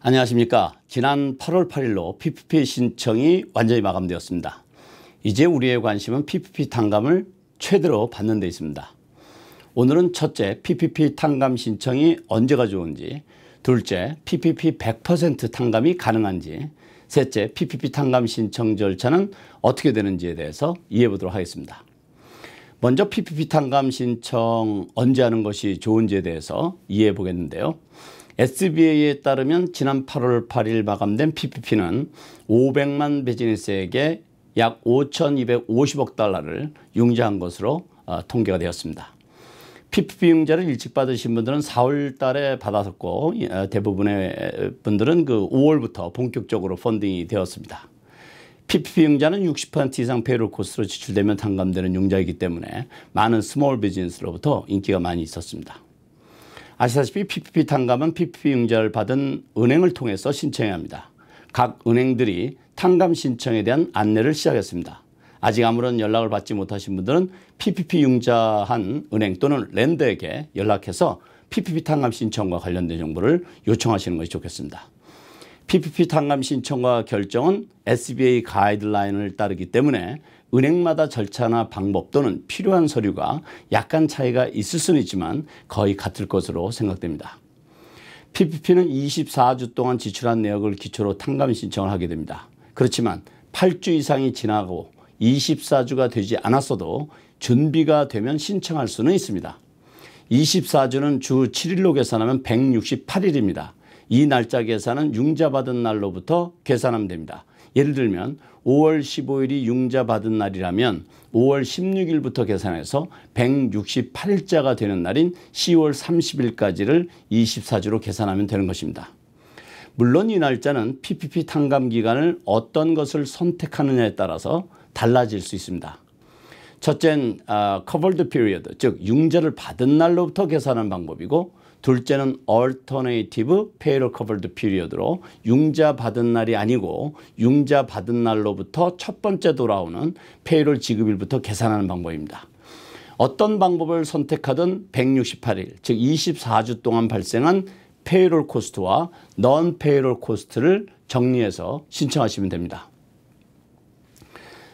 안녕하십니까. 지난 8월 8일로 PPP 신청이 완전히 마감되었습니다. 이제 우리의 관심은 PPP 탕감을 최대로 받는 데 있습니다. 오늘은 첫째, PPP 탕감 신청이 언제가 좋은지, 둘째, PPP 100% 탕감이 가능한지, 셋째, PPP 탕감 신청 절차는 어떻게 되는지에 대해서 이해해 보도록 하겠습니다. 먼저 PPP 탕감 신청 언제 하는 것이 좋은지에 대해서 이해해 보겠는데요. SBA에 따르면 지난 8월 8일 마감된 PPP는 500만 비즈니스에게 약 5,250억 달러를 융자한 것으로 통계가 되었습니다. PPP 융자를 일찍 받으신 분들은 4월 달에 받았고 대부분의 분들은 5월부터 본격적으로 펀딩이 되었습니다. PPP 융자는 60% 이상 페이롤 코스트로 지출되면 탕감되는 융자이기 때문에 많은 스몰 비즈니스로부터 인기가 많이 있었습니다. 아시다시피 PPP 탕감은 PPP 융자를 받은 은행을 통해서 신청해야 합니다. 각 은행들이 탕감 신청에 대한 안내를 시작했습니다. 아직 아무런 연락을 받지 못하신 분들은 PPP 융자한 은행 또는 랜더에게 연락해서 PPP 탕감 신청과 관련된 정보를 요청하시는 것이 좋겠습니다. PPP 탕감 신청과 결정은 SBA 가이드라인을 따르기 때문에 은행마다 절차나 방법 또는 필요한 서류가 약간 차이가 있을 수는 있지만 거의 같을 것으로 생각됩니다. PPP는 24주 동안 지출한 내역을 기초로 탕감 신청을 하게 됩니다. 그렇지만 8주 이상이 지나고 24주가 되지 않았어도 준비가 되면 신청할 수는 있습니다. 24주는 주 7일로 계산하면 168일입니다. 이 날짜 계산은 융자받은 날로부터 계산하면 됩니다. 예를 들면 5월 15일이 융자받은 날이라면 5월 16일부터 계산해서 168일자가 되는 날인 10월 30일까지를 24주로 계산하면 되는 것입니다. 물론 이 날짜는 PPP 탕감 기간을 어떤 것을 선택하느냐에 따라서 달라질 수 있습니다. 첫째는 covered period, 즉 융자를 받은 날로부터 계산하는 방법이고, 둘째는 alternative payroll covered period로 융자 받은 날이 아니고 융자 받은 날로부터 첫 번째 돌아오는 페이롤 지급일부터 계산하는 방법입니다. 어떤 방법을 선택하든 168일, 즉 24주 동안 발생한 페이롤 코스트와 넌 페이롤 코스트를 정리해서 신청하시면 됩니다.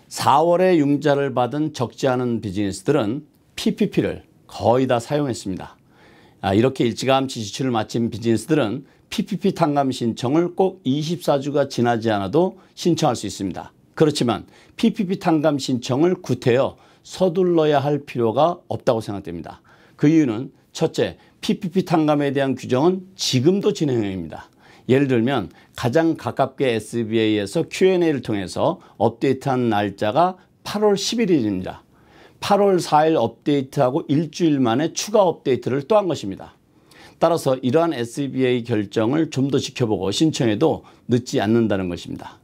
4월에 융자를 받은 적지 않은 비즈니스들은 PPP를 거의 다 사용했습니다. 이렇게 일찌감치 지출을 마친 비즈니스들은 PPP 탕감 신청을 꼭 24주가 지나지 않아도 신청할 수 있습니다. 그렇지만 PPP 탕감 신청을 구태여 서둘러야 할 필요가 없다고 생각됩니다. 그 이유는 첫째, PPP 탕감에 대한 규정은 지금도 진행 중입니다. 예를 들면 가장 가깝게 SBA에서 Q&A를 통해서 업데이트한 날짜가 8월 11일입니다. 8월 4일 업데이트하고 일주일 만에 추가 업데이트를 또 한 것입니다. 따라서 이러한 SBA 결정을 좀 더 지켜보고 신청해도 늦지 않는다는 것입니다.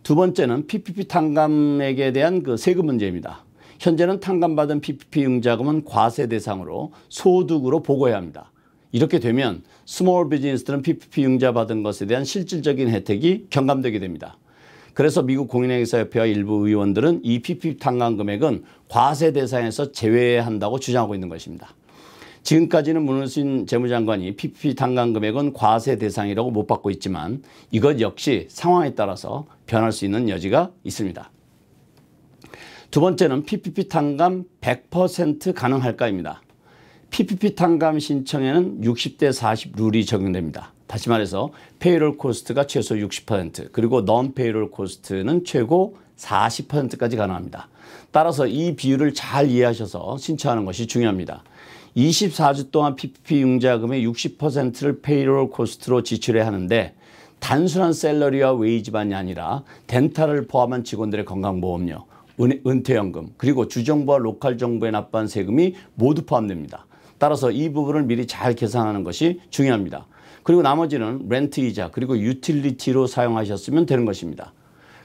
두 번째는 PPP 탕감액에 대한 세금 문제입니다. 현재는 탕감받은 PPP 융자금은 과세 대상으로 소득으로 보고해야 합니다. 이렇게 되면 스몰 비즈니스들은 PPP 융자 받은 것에 대한 실질적인 혜택이 경감되게 됩니다. 그래서 미국 공인회계사협회와 일부 의원들은 이 PPP 탕감 금액은 과세 대상에서 제외해야 한다고 주장하고 있는 것입니다. 지금까지는 문호신 재무장관이 PPP 탕감 금액은 과세 대상이라고 못 받고 있지만 이것 역시 상황에 따라서 변할 수 있는 여지가 있습니다. 두 번째는 PPP 탕감 100% 가능할까입니다. PPP 탕감 신청에는 60대 40 룰이 적용됩니다. 다시 말해서 페이롤 코스트가 최소 60% 그리고 넌 페이롤 코스트는 최고 40%까지 가능합니다. 따라서 이 비율을 잘 이해하셔서 신청하는 것이 중요합니다. 24주 동안 PPP 융자금의 60%를 페이롤 코스트로 지출해야 하는데 단순한 샐러리와 웨이지만이 아니라 덴탈을 포함한 직원들의 건강보험료, 은퇴연금 그리고 주정부와 로컬 정부에 납부한 세금이 모두 포함됩니다. 따라서 이 부분을 미리 잘 계산하는 것이 중요합니다. 그리고 나머지는 렌트 이자 그리고 유틸리티로 사용하셨으면 되는 것입니다.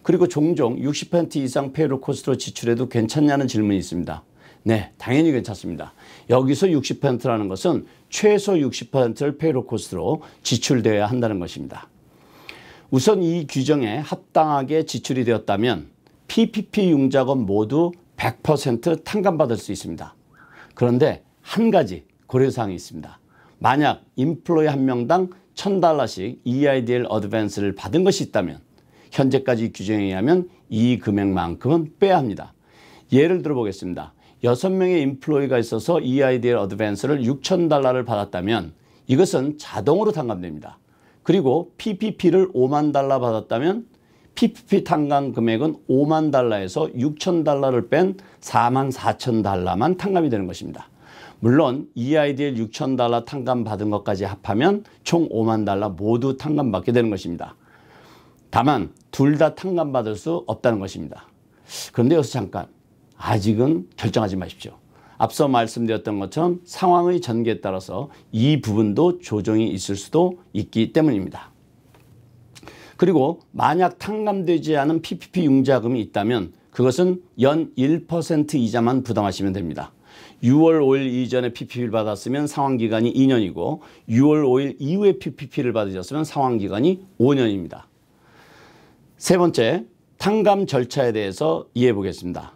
그리고 종종 60% 이상 페이롤 코스트로 지출해도 괜찮냐는 질문이 있습니다. 네, 당연히 괜찮습니다. 여기서 60%라는 것은 최소 60%를 페이롤 코스트로 지출되어야 한다는 것입니다. 우선 이 규정에 합당하게 지출이 되었다면 PPP 융자금 모두 100% 탕감받을 수 있습니다. 그런데 한 가지 고려사항이 있습니다. 만약 인플로이 한 명당 $1,000씩 EIDL 어드밴스를 받은 것이 있다면 현재까지 규정에 의하면 이 금액만큼은 빼야 합니다. 예를 들어 보겠습니다. 6명의 인플로이가 있어서 EIDL 어드밴스를 $6,000를 받았다면 이것은 자동으로 탕감됩니다. 그리고 PPP를 $50,000 받았다면 PPP 탕감 금액은 $50,000에서 $6,000를 뺀 $44,000만 탕감이 되는 것입니다. 물론 EIDL $6,000 탕감 받은 것까지 합하면 총 $50,000 모두 탕감받게 되는 것입니다. 다만 둘 다 탕감받을 수 없다는 것입니다. 그런데 여기서 잠깐 아직은 결정하지 마십시오. 앞서 말씀드렸던 것처럼 상황의 전개에 따라서 이 부분도 조정이 있을 수도 있기 때문입니다. 그리고 만약 탕감되지 않은 PPP 융자금이 있다면 그것은 연 1% 이자만 부담하시면 됩니다. 6월 5일 이전에 PPP를 받았으면 상환기간이 2년이고 6월 5일 이후에 PPP를 받으셨으면 상환기간이 5년입니다. 세 번째, 탕감 절차에 대해서 이해해 보겠습니다.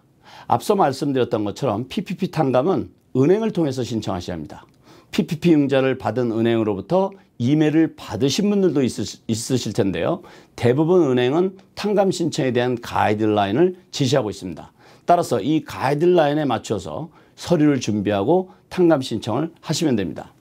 앞서 말씀드렸던 것처럼 PPP 탕감은 은행을 통해서 신청하셔야 합니다. PPP 융자를 받은 은행으로부터 이메일을 받으신 분들도 있으실 텐데요. 대부분 은행은 탕감 신청에 대한 가이드라인을 제시하고 있습니다. 따라서 이 가이드라인에 맞춰서 서류를 준비하고 탕감 신청을 하시면 됩니다.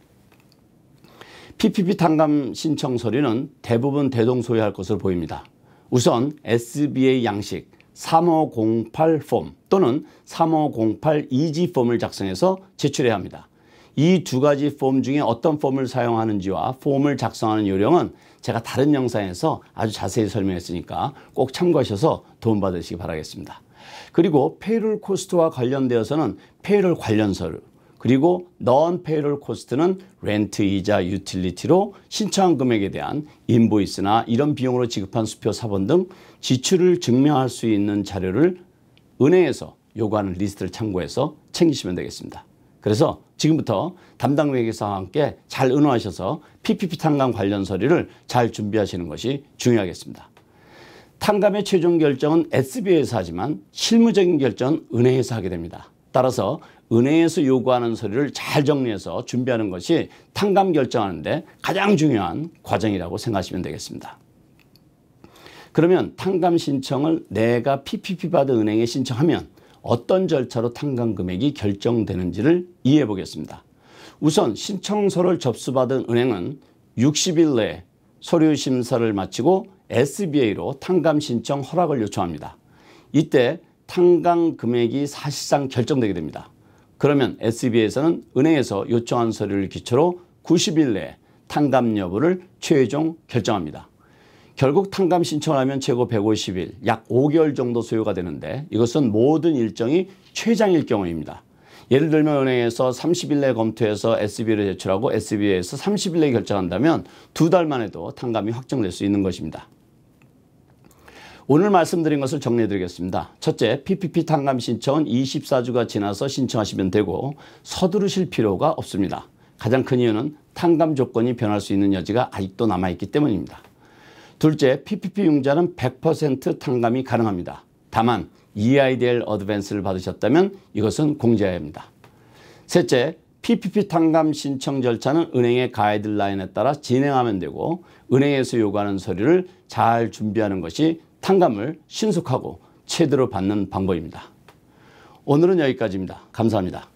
PPP 탕감 신청 서류는 대부분 대동소이할 것으로 보입니다. 우선 SBA 양식 3508 폼 또는 3508 이지 폼을 작성해서 제출해야 합니다. 이 두 가지 폼 중에 어떤 폼을 사용하는지와 폼을 작성하는 요령은 제가 다른 영상에서 아주 자세히 설명했으니까 꼭 참고하셔서 도움받으시기 바라겠습니다. 그리고 페이롤 코스트와 관련되어서는 페이롤 관련 서류, 그리고 non 페이롤 코스트는 렌트, 이자, 유틸리티로 신청한 금액에 대한 인보이스나 이런 비용으로 지급한 수표 사본 등 지출을 증명할 수 있는 자료를 은행에서 요구하는 리스트를 참고해서 챙기시면 되겠습니다. 그래서 지금부터 담당 회계사와 함께 잘 의논하셔서 PPP 탕감 관련 서류를 잘 준비하시는 것이 중요하겠습니다. 탕감의 최종 결정은 SBA에서 하지만 실무적인 결정은 은행에서 하게 됩니다. 따라서 은행에서 요구하는 서류를 잘 정리해서 준비하는 것이 탕감 결정하는 데 가장 중요한 과정이라고 생각하시면 되겠습니다. 그러면 탕감 신청을 내가 PPP 받은 은행에 신청하면 어떤 절차로 탕감 금액이 결정되는지를 이해해 보겠습니다. 우선 신청서를 접수받은 은행은 60일 내에 서류 심사를 마치고 SBA로 탕감 신청 허락을 요청합니다. 이때 탕감 금액이 사실상 결정되게 됩니다. 그러면 SBA에서는 은행에서 요청한 서류를 기초로 90일 내에 탕감 여부를 최종 결정합니다. 결국 탕감 신청을 하면 최고 150일, 약 5개월 정도 소요가 되는데 이것은 모든 일정이 최장일 경우입니다. 예를 들면 은행에서 30일 내에 검토해서 SBA를 제출하고 SBA에서 30일 내에 결정한다면 2달 만에도 탕감이 확정될 수 있는 것입니다. 오늘 말씀드린 것을 정리해 드리겠습니다. 첫째, PPP 탕감 신청은 24주가 지나서 신청하시면 되고 서두르실 필요가 없습니다. 가장 큰 이유는 탕감 조건이 변할 수 있는 여지가 아직도 남아있기 때문입니다. 둘째, PPP 융자는 100% 탕감이 가능합니다. 다만 EIDL 어드밴스를 받으셨다면 이것은 공제해야 합니다. 셋째, PPP 탕감 신청 절차는 은행의 가이드라인에 따라 진행하면 되고 은행에서 요구하는 서류를 잘 준비하는 것이 탕감을 신속하고 제대로 받는 방법입니다. 오늘은 여기까지입니다. 감사합니다.